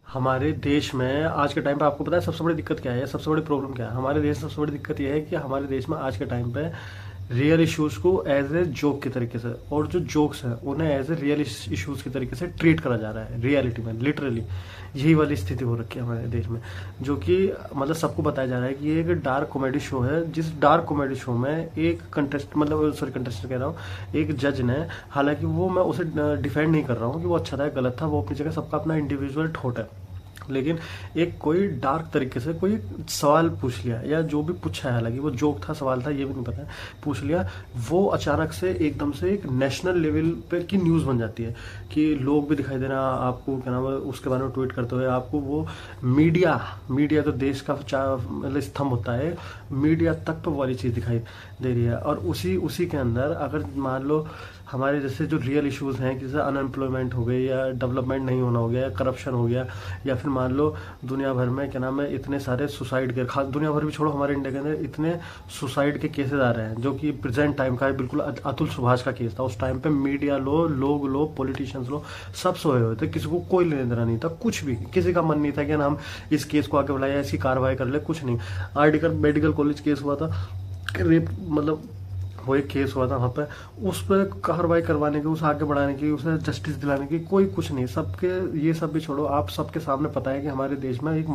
हमारे देश में आज के टाइम पे आपको पता है सबसे बड़ी दिक्कत क्या है, सबसे बड़ी प्रॉब्लम क्या है हमारे देश में? सबसे बड़ी दिक्कत यह है कि हमारे देश में आज के टाइम पे रियल इश्यूज को एज ए जोक के तरीके से, और जो जोक्स हैं उन्हें एज ए रियल इश्यूज के तरीके से ट्रीट करा जा रहा है। रियलिटी में लिटरली यही वाली स्थिति हो रखी है हमारे देश में, जो कि मतलब सबको बताया जा रहा है कि ये एक डार्क कॉमेडी शो है। जिस डार्क कॉमेडी शो में एक कंटेस्ट मतलब सॉरी कंटेस्टेंट कह रहा हूँ, एक जज ने, हालांकि वो मैं उसे डिफेंड नहीं कर रहा हूँ कि वो अच्छा था या गलत था, वो अपनी जगह सबका अपना इंडिविजुअल थॉट है, लेकिन एक कोई डार्क तरीके से कोई सवाल पूछ लिया या जो भी पूछा है, हालांकि वो जोक था सवाल था ये भी नहीं पता है, पूछ लिया, वो अचानक से एकदम से एक नेशनल लेवल पे की न्यूज़ बन जाती है कि लोग भी दिखाई दे रहा है आपको, क्या नाम है, उसके बारे में ट्वीट करते हुए आपको वो मीडिया मीडिया तो देश का मतलब स्तंभ होता है, मीडिया तक तो वाली चीज़ दिखाई दे रही है। और उसी उसी के अंदर अगर मान लो हमारे जैसे जो रियल इश्यूज हैं, जैसे अनएम्प्लॉयमेंट हो गई या डेवलपमेंट नहीं होना हो गया या करप्शन हो गया, या फिर मान लो दुनिया भर में क्या नाम है इतने सारे सुसाइड के, खास दुनिया भर भी छोड़ो, हमारे इंडिया के अंदर इतने सुसाइड के केसेस आ रहे हैं, जो कि प्रेजेंट टाइम का है, बिल्कुल अतुल सुभाष का केस था। उस टाइम पे मीडिया लो, लोग लो, पॉलिटिशियंस लो, सब सोए हुए थे, किसी को कोई लेने देना नहीं था, कुछ भी किसी का मन नहीं था कि ना हम इस केस को आगे बढ़ाए, इसकी कार्रवाई कर ले, कुछ नहीं। आर्टिकल मेडिकल कॉलेज केस हुआ था, रेप मतलब वो एक केस हुआ था वहाँ पे, उस पर कार्रवाई करवाने की, उसे आगे बढ़ाने की, उसे जस्टिस दिलाने की कोई कुछ नहीं। सबके ये सब भी छोड़ो, आप सबके सामने पता है कि हमारे देश में एक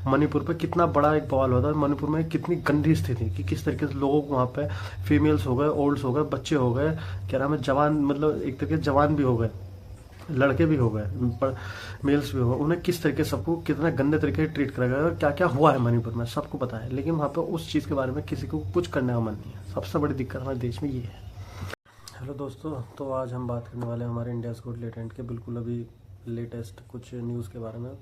मणिपुर पे कितना बड़ा एक बवाल हुआ था, मणिपुर में कितनी गंदी स्थिति कि किस तरीके से लोगों को वहाँ पे फीमेल्स हो गए, ओल्ड्स हो गए, बच्चे हो गए, क्या नाम है, जवान, मतलब एक तरीके से जवान भी हो गए, लड़के भी हो गए, मेल्स भी हो गए, उन्हें किस तरीके सबको कितना गंदे तरीके से ट्रीट करा गया और क्या क्या हुआ है मणिपुर में सबको पता है, लेकिन वहाँ पे उस चीज़ के बारे में किसी को कुछ करने का मन नहीं है। सबसे बड़ी दिक्कत हमारे देश में ये है। हेलो दोस्तों, तो आज हम बात करने वाले हैं हमारे इंडियाज़ गॉट टैलेंट के बिल्कुल अभी लेटेस्ट कुछ न्यूज़ के बारे में,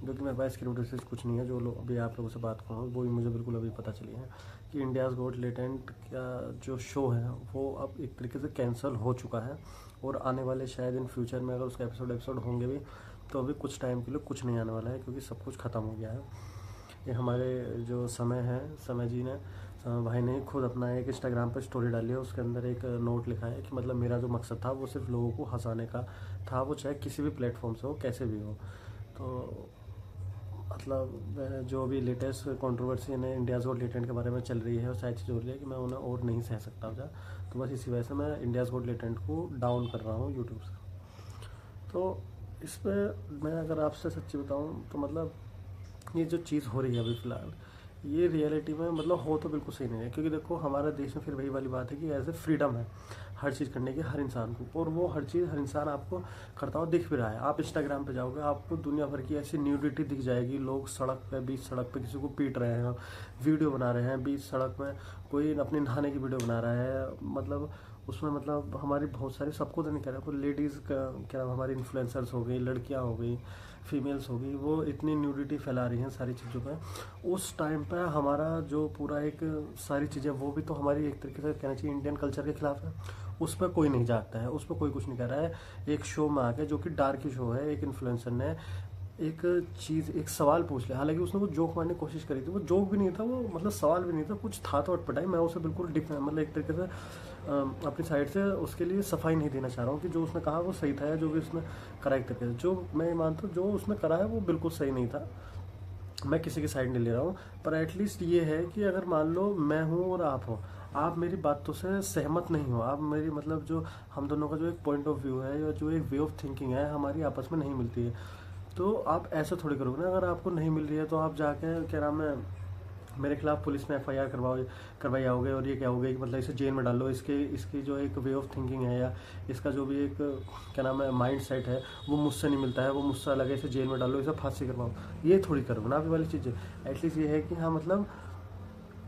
जो कि मेरे पास स्क्रिप्ट से कुछ नहीं है, जो लोग अभी आप लोगों से बात करूँ वो भी मुझे बिल्कुल अभी पता चली है कि इंडियाज़ गॉट टैलेंट का जो शो है वो अब एक तरीके से कैंसिल हो चुका है, और आने वाले शायद इन फ्यूचर में अगर उसके एपिसोड होंगे भी तो अभी कुछ टाइम के लिए कुछ नहीं आने वाला है, क्योंकि सब कुछ ख़त्म हो गया है। ये हमारे जो समय है, समय जी ने, समय भाई ने खुद अपना एक इंस्टाग्राम पर स्टोरी डाली है, उसके अंदर एक नोट लिखा है कि मतलब मेरा जो मकसद था वो सिर्फ लोगों को हंसाने का था, वो चाहे किसी भी प्लेटफॉर्म से हो, कैसे भी हो। तो मतलब जो भी लेटेस्ट कंट्रोवर्सी ने इंडियाज़ गॉट टैलेंट के बारे में चल रही है, और सारी चीज़ हो रही है कि मैं उन्हें और नहीं सह सकता था, तो बस इसी वजह से मैं इंडियाज़ गॉट टैलेंट को डाउन कर रहा हूँ यूट्यूब से। तो इस पर मैं अगर आपसे सच्ची बताऊँ तो मतलब ये जो चीज़ हो रही है अभी फ़िलहाल, ये रियलिटी में मतलब हो तो बिल्कुल सही नहीं है, क्योंकि देखो हमारे देश में फिर वही वाली बात है कि एज ए फ्रीडम है हर चीज़ करने की हर इंसान को, और वो हर चीज़ हर इंसान आपको करता हुआ दिख भी रहा है। आप इंस्टाग्राम पे जाओगे, आपको दुनिया भर की ऐसी न्यूडिटी दिख जाएगी, लोग सड़क पे, बीच सड़क पे किसी को पीट रहे हैं, वीडियो बना रहे हैं, बीच सड़क में कोई अपने नहाने की वीडियो बना रहा है, मतलब उसमें मतलब हमारी बहुत सारी, सबको तो नहीं कह रहा, कोई लेडीज़ का क्या नाम, हमारी इन्फ्लुएंसर्स हो गई, लड़कियां हो गई, फीमेल्स हो गई, वो इतनी न्यूडिटी फैला रही हैं सारी चीज़ों पे। उस टाइम पे हमारा जो पूरा एक सारी चीज़ें वो भी तो हमारी एक तरीके से कहना चाहिए इंडियन कल्चर के खिलाफ है। उस पर कोई नहीं जागता है, उस पर कोई कुछ नहीं कर रहा है। एक शो में आके, जो कि डार्क ही शो है, एक इन्फ्लुएंसर ने एक चीज़, एक सवाल पूछ लिया, हालांकि उसने वो जोक मारने की कोशिश करी थी, वो जोक भी नहीं था, वो मतलब सवाल भी नहीं था, कुछ था तो अटपटाई। मैं उसे बिल्कुल मतलब एक तरीके से अपनी साइड से उसके लिए सफाई नहीं देना चाह रहा हूँ कि जो उसने कहा वो सही था, या जो भी उसने करा एक तरीके से, जो मैं मानता हूँ जो उसने करा है वो बिल्कुल सही नहीं था, मैं किसी की साइड नहीं ले रहा हूँ। पर एटलीस्ट ये है कि अगर मान लो मैं हूँ और आप हो, आप मेरी बातों से सहमत नहीं हो, आप मेरी मतलब जो हम दोनों का जो एक पॉइंट ऑफ व्यू है या जो एक वे ऑफ थिंकिंग है हमारी आपस में नहीं मिलती है, तो आप ऐसा थोड़ी करोगे ना। अगर आपको नहीं मिल रही है तो आप जाके क्या नाम है मेरे खिलाफ पुलिस में एफआईआर करवाई आओगे, और ये क्या होगा कि मतलब इसे जेल में डालो, इसकी जो एक वे ऑफ थिंकिंग है या इसका जो भी एक क्या नाम है माइंड सेट है वो मुझसे नहीं मिलता है, वो मुझसे अलग है, इसे जेल में डालो, इसे फांसी करवाओ, ये थोड़ी करोगे ना अभी वाली चीज़ें। एटलीस्ट ये है कि हाँ मतलब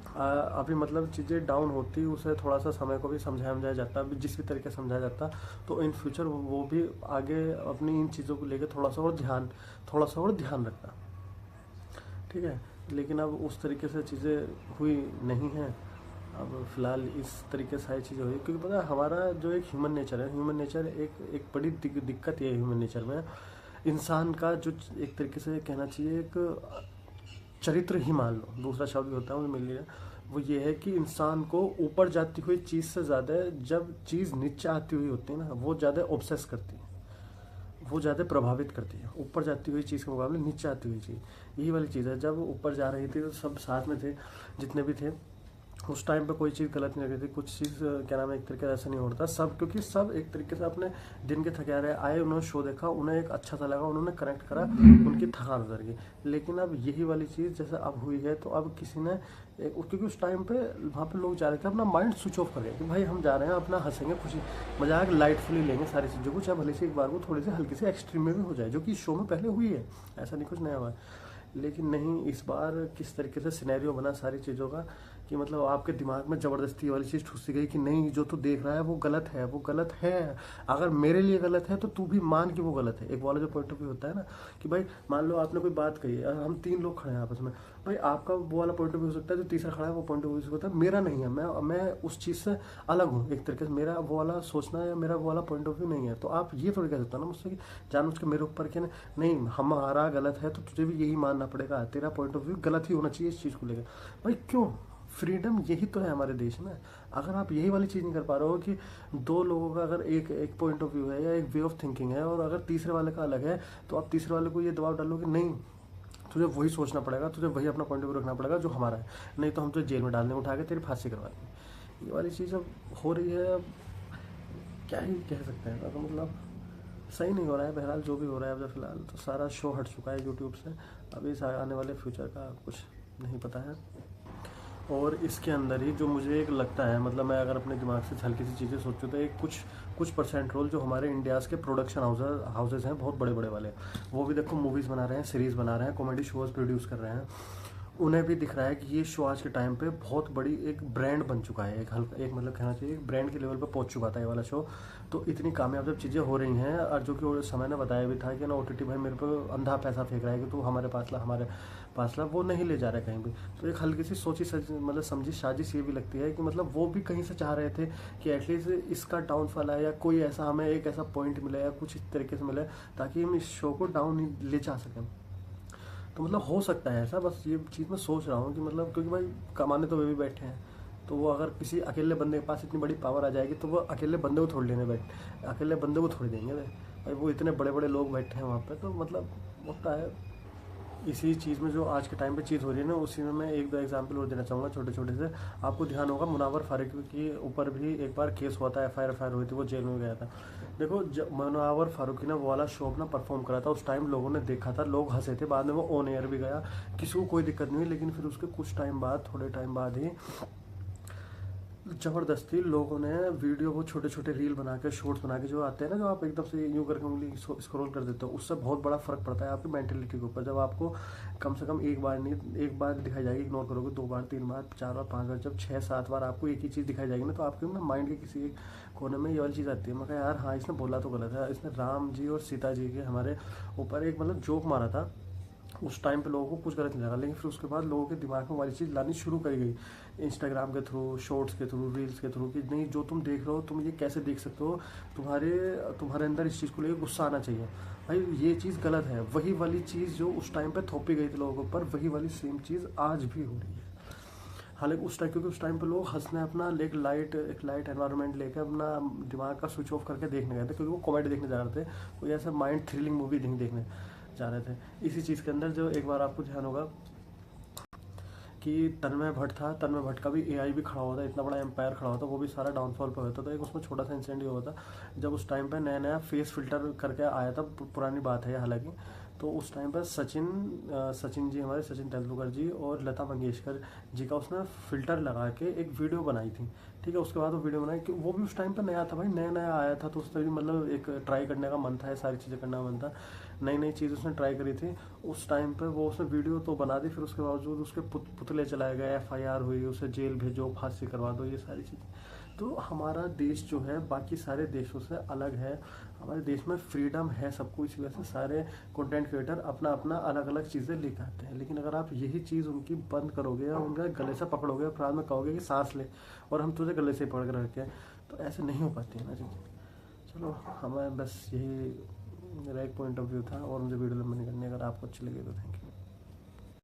अभी मतलब चीज़ें डाउन होती, उसे थोड़ा सा समय को भी समझाया जाता, जिस भी तरीके से समझाया जाता, तो इन फ्यूचर वो भी आगे अपनी इन चीज़ों को लेकर थोड़ा सा और ध्यान रखता, ठीक है। लेकिन अब उस तरीके से चीज़ें हुई नहीं हैं, अब फिलहाल इस तरीके से सारी चीज़ें हुई, क्योंकि पता है हमारा जो एक ह्यूमन नेचर है, ह्यूमन नेचर एक बड़ी दिक्कत ये है ह्यूमन नेचर में, इंसान का जो एक तरीके से कहना चाहिए एक चरित्र ही मान लो, दूसरा शब्द भी होता है मुझे मिल लिया, वो ये है कि इंसान को ऊपर जाती हुई चीज़ से ज़्यादा जब चीज़ नीचे आती हुई होती है ना, वो ज़्यादा ऑब्सेस करती है, वो ज़्यादा प्रभावित करती है, ऊपर जाती हुई चीज़ के मुकाबले नीचे आती हुई चीज़। यही वाली चीज़ है, जब ऊपर जा रही थी तो सब साथ में थे, जितने भी थे उस टाइम पे कोई चीज़ गलत नहीं लग रही थी, कुछ चीज़ क्या नाम है एक तरीके से ऐसा नहीं होता सब, क्योंकि सब एक तरीके से अपने दिन के थके रहे आए, उन्होंने शो देखा, उन्हें एक अच्छा सा लगा, उन्होंने कनेक्ट करा, उनकी थकान उतर गई। लेकिन अब यही वाली चीज़ जैसे अब हुई है, तो अब किसी ने क्योंकि उस टाइम पे वहाँ पे लोग जा रहे थे अपना माइंड स्विच ऑफ कर गए कि भाई हम जा रहे हैं अपना हंसेंगे, खुशी मजाक लाइटफुली लेंगे सारी चीज़ों को, चाहे भले से एक बार को थोड़ी सी हल्की सी एक्सट्रीम में भी हो जाए, जो कि शो में पहले हुई है, ऐसा नहीं कुछ नया हुआ है। लेकिन नहीं, इस बार किस तरीके से सिनेरियो बना सारी चीज़ों का कि मतलब आपके दिमाग में ज़बरदस्ती वाली चीज़ ठुसी गई कि नहीं, जो तू देख रहा है वो गलत है, वो गलत है, अगर मेरे लिए गलत है तो तू भी मान कि वो गलत है। एक वाला जो पॉइंट ऑफ व्यू होता है ना कि भाई मान लो आपने कोई बात कही है, हम 3 लोग खड़े हैं आपस में, भाई आपका वो वाला पॉइंट ऑफ व्यू हो सकता है, जो तीसरा खड़ा है वो पॉइंट ऑफ व्यू होता है, मेरा नहीं है, मैं उस चीज़ से अलग हूँ एक तरीके से, मेरा वो वाला सोचना या मेरा वो वाला पॉइंट ऑफ व्यू नहीं है। तो आप ये थोड़ी कह सकते हो ना मुझसे कि जानबूझ के मेरे ऊपर के नहीं, हमारा गलत है तो तुझे भी यही मानना पड़ेगा, तेरा पॉइंट ऑफ व्यू गलत ही होना चाहिए इस चीज़ को लेकर। भाई क्यों? फ्रीडम यही तो है हमारे देश में। अगर आप यही वाली चीज़ नहीं कर पा रहे हो कि दो लोगों का अगर एक पॉइंट ऑफ व्यू है या एक वे ऑफ थिंकिंग है, और अगर तीसरे वाले का अलग है, तो आप तीसरे वाले को ये दबाव डालो कि नहीं, तुझे वही सोचना पड़ेगा, तुझे वही अपना पॉइंट ऑफ व्यू रखना पड़ेगा जो हमारा है, नहीं तो हम तुझे जेल में डालने उठा के तेरी फांसी करवा देंगे। ये वाली चीज़ अब हो रही है, अब क्या ही कह सकते हैं। तो मतलब सही नहीं हो रहा है, बहरहाल जो भी हो रहा है अब फिलहाल तो सारा शो हट चुका है यूट्यूब से, अभी आने वाले फ्यूचर का कुछ नहीं पता है। और इसके अंदर ही जो मुझे एक लगता है, मतलब मैं अगर अपने दिमाग से हल्की सी चीज़ें सोचूँ तो एक कुछ परसेंट रोल जो हमारे इंडियाज़ के प्रोडक्शन हाउसेज हैं बहुत बड़े बड़े वाले, वो भी देखो मूवीज़ बना रहे हैं, सीरीज़ बना रहे हैं, कॉमेडी शोज़ प्रोड्यूस कर रहे हैं, उन्हें भी दिख रहा है कि ये शो आज के टाइम पे बहुत बड़ी एक ब्रांड बन चुका है, एक मतलब कहना चाहिए एक ब्रांड के लेवल पे पहुंच चुका था ये वाला शो। तो इतनी कामयाब जब चीज़ें हो रही हैं, और जो कि समय ने बताया भी था कि ना OTT भाई मेरे पे अंधा पैसा फेंक रहा है कि तू हमारे पास ला, वो नहीं ले जा रहा है कहीं भी। तो एक हल्की सी मतलब समझी साजिश ये भी लगती है कि मतलब वो भी कहीं से चाह रहे थे कि एटलीस्ट इसका डाउनफॉल है या कोई ऐसा हमें एक ऐसा पॉइंट मिले या कुछ इस तरीके से मिले ताकि हम इस शो को डाउन ले जा सकें। तो मतलब हो सकता है ऐसा, बस ये चीज़ मैं सोच रहा हूँ कि मतलब क्योंकि भाई कमाने तो वे भी बैठे हैं, तो वो अगर किसी अकेले बंदे के पास इतनी बड़ी पावर आ जाएगी तो वो अकेले बंदे को थोड़ी अकेले बंदे को थोड़ी देंगे भाई, वो इतने बड़े बड़े लोग बैठे हैं वहाँ पे। तो मतलब होता है इसी चीज़ में जो आज के टाइम पे चीज़ हो रही है ना, उसी में मैं एक दो एग्जांपल और देना चाहूँगा छोटे छोटे से। आपको ध्यान होगा मुनावर फारूकी के ऊपर भी एक बार केस हुआ था, FIR हुई थी, वो जेल में गया था। देखो जब मुनावर फारूकी ने वो वाला शो अपना परफॉर्म करा था, उस टाइम लोगों ने देखा था, लोग हंसे थे, बाद में वो ऑन एयर भी गया, किसी को कोई दिक्कत नहीं हुई। लेकिन फिर उसके कुछ टाइम बाद, थोड़े टाइम बाद ही ज़बरदस्ती लोगों ने वीडियो, वो छोटे छोटे रील बना के, शॉर्ट्स बना के जो आते हैं ना, जो आप एकदम से यूँ करके उंगली स्क्रॉल कर देते हो, उससे बहुत बड़ा फ़र्क पड़ता है आपकी मेंटेलिटी के ऊपर। जब आपको कम से कम एक बार दिखाई जाएगी, इग्नोर करोगे, 2 बार, 3 बार, 4 बार, 5 बार, जब 6-7 बार आपको एक ही चीज़ दिखाई जाएगी ना, तो आपके ना माइंड के किसी एक कोने में ये वाली चीज़ आती है। मैं कहा यार हाँ, इसने बोला तो गलत है, इसने राम जी और सीता जी के हमारे ऊपर एक मतलब जोक मारा था, उस टाइम पे लोगों को कुछ गलत नहीं लगा। लेकिन फिर उसके बाद लोगों के दिमाग में वाली चीज़ लानी शुरू करी गई, इंस्टाग्राम के थ्रू, शॉर्ट्स के थ्रू, रील्स के थ्रू, कि नहीं जो तुम देख रहे हो तुम ये कैसे देख सकते हो, तुम्हारे अंदर इस चीज़ को लेकर गुस्सा आना चाहिए, भाई ये चीज़ गलत है। वही वाली चीज़ जो उस टाइम पे थोपी गई थी लोगों के ऊपर, वही वाली सेम चीज़ आज भी हो रही है। हालांकि उस टाइम, क्योंकि उस टाइम पे लोग हंसने अपना एक लाइट एनवायरनमेंट लेकर अपना दिमाग का स्विच ऑफ करके देखने गए थे, क्योंकि वो कॉमेडी देखने जा रहे थे, कोई ऐसा माइंड थ्रिलिंग मूवी नहीं देखने जा रहे थे। इसी चीज़ के अंदर जो एक बार आपको ध्यान होगा कि तन्मय भट्ट का भी AI भी खड़ा हुआ था, इतना बड़ा एम्पायर खड़ा हुआ था, वो भी सारा डाउनफॉल पर होता था। एक उसमें छोटा सा इंसिडेंट हुआ था, जब उस टाइम पे नया फेस फिल्टर करके आया था, पुरानी बात है हालांकि, तो उस टाइम पर सचिन जी, हमारे सचिन तेंदुलकर जी और लता मंगेशकर जी का उसने फिल्टर लगा के एक वीडियो बनाई थी, ठीक है। उसके बाद वो वीडियो बनाई कि वो भी उस टाइम पर नया था भाई, नया आया था, तो उसने भी मतलब एक ट्राई करने का मन था, सारी चीज़ें करने का मन था, नई चीज़ उसने ट्राई करी थी उस टाइम पे। वो उसने वीडियो तो बना दी, फिर उसके बावजूद उसके पुतले चलाए गए, FIR हुई, उसे जेल भेजो, फांसी करवा दो, ये सारी चीज़ें। तो हमारा देश जो है बाकी सारे देशों से अलग है, हमारे देश में फ्रीडम है सबको, इसी वजह से सारे कंटेंट क्रिएटर अपना अपना अलग अलग चीज़ें लेकर आते हैं। लेकिन अगर आप यही चीज़ उनकी बंद करोगे या उनका गले से पकड़ोगे और बाद में कहोगे कि सांस ले, और हम तुझे गले से पकड़ कर रखे, तो ऐसे नहीं हो पाती है ना चीज़ें। चलो, हमें बस यही मेरा एक पॉइंट ऑफ व्यू था, और मुझे वीडियो लंबी नहीं करनी। अगर आपको अच्छी लगी तो थैंक यू।